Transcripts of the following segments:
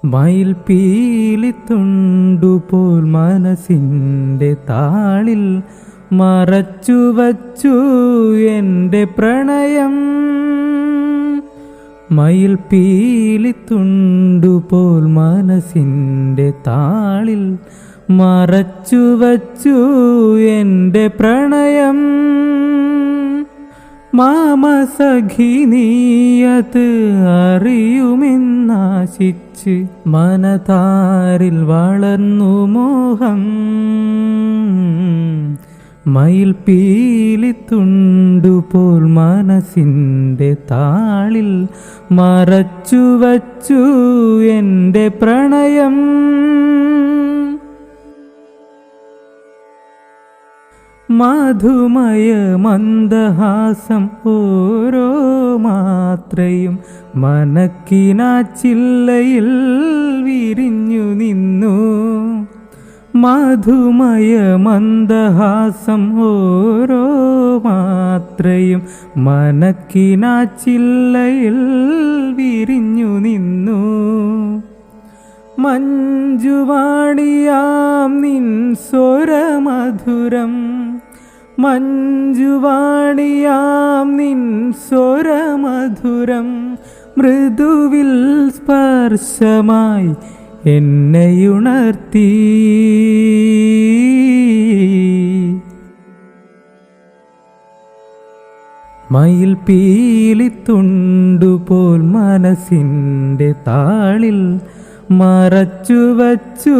മയിൽ പീലിത്തുണ്ടുപോൽ മനസ്സിൻ്റെ താളിൽ മറച്ചു വച്ചു എൻ്റെ പ്രണയം. മയിൽ പീലിത്തുണ്ടുപോൽ മനസ്സിൻ്റെ താളിൽ മറച്ചു വച്ചു എൻ്റെ പ്രണയം. മാമസഖി നീയത് അറിയുമെന്നാശിച്ച് മനതാരിൽ വളർന്നു മോഹം. മയിൽ പീലിത്തുണ്ടുപോൽ മനസ്സിൻ്റെ താളിൽ മറച്ചു വച്ചു എൻ്റെ പ്രണയം. മധുമയ മന്ദഹാസം ഓരോ മാത്രയും മനക്കിനാച്ചില്ലയിൽ വിരിഞ്ഞു നിന്നു. മധുമയ മന്ദഹാസം ഓരോ മാത്രയും മനക്കിനാച്ചില്ലയിൽ വിരിഞ്ഞു നിന്നു. മഞ്ജുവാണിയാം നിൻ സ്വരമധുരം, മഞ്ജുവാണിയാം നിൻ സ്വരമധുരം മൃദുവിൽ സ്പർശമായി എന്നെയുണർത്തി. മയിൽ പീലിത്തുണ്ടുപോൽ മനസ്സിൻ്റെ താളിൽ മറച്ചു വച്ചു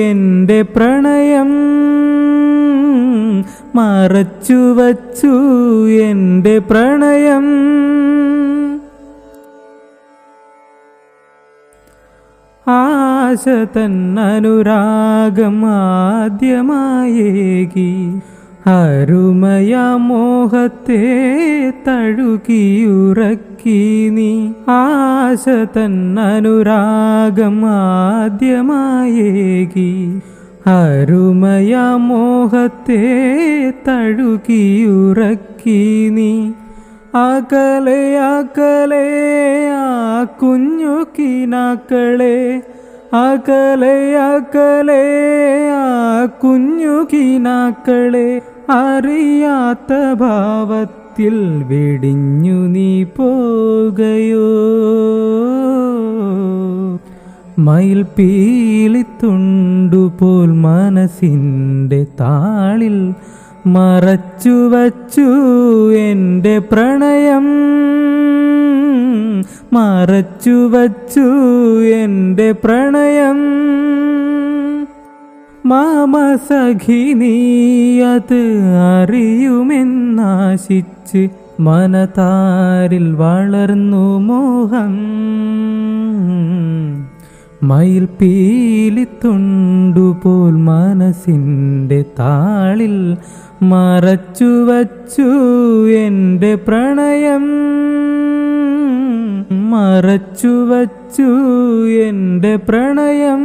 എൻ്റെ പ്രണയം. മറച്ചു വച്ചു എൻ്റെ പ്രണയം. ആശ തന്നനുരാഗം ആദ്യമായേകി അരുമയാ മോഹത്തെ തഴുകിയുറക്കി നീ. ആശ തന്നനുരാഗം ആദ്യമായേകി അരുമയാ മോഹത്തെ തഴുകിയുറക്കി നീ. അകലെ അകലെ ആ കുഞ്ഞു കിനാക്കളെ, അകലെ അകലെ ആ കുഞ്ഞു കിനാക്കളെ അറിയാത്ത ഭാവത്തിൽ വെടിഞ്ഞു നീ പോകയോ. മയിൽ പീലിത്തുണ്ടുപോൽ മനസ്സിൻ്റെ താളിൽ മറച്ചു വച്ചു എൻ്റെ പ്രണയം. മറച്ചു വച്ചു എൻ്റെ പ്രണയം. മാമസഖി നീയത് അറിയുമെന്നാശിച്ച് മനതാരിൽ വളർന്നു മോഹം. മയിൽ പീലിത്തുണ്ടുപോൽ മനസ്സിൻ്റെ താളിൽ മറച്ചു വച്ചു എൻ്റെ പ്രണയം. മറച്ചു വച്ചു എൻ്റെ പ്രണയം.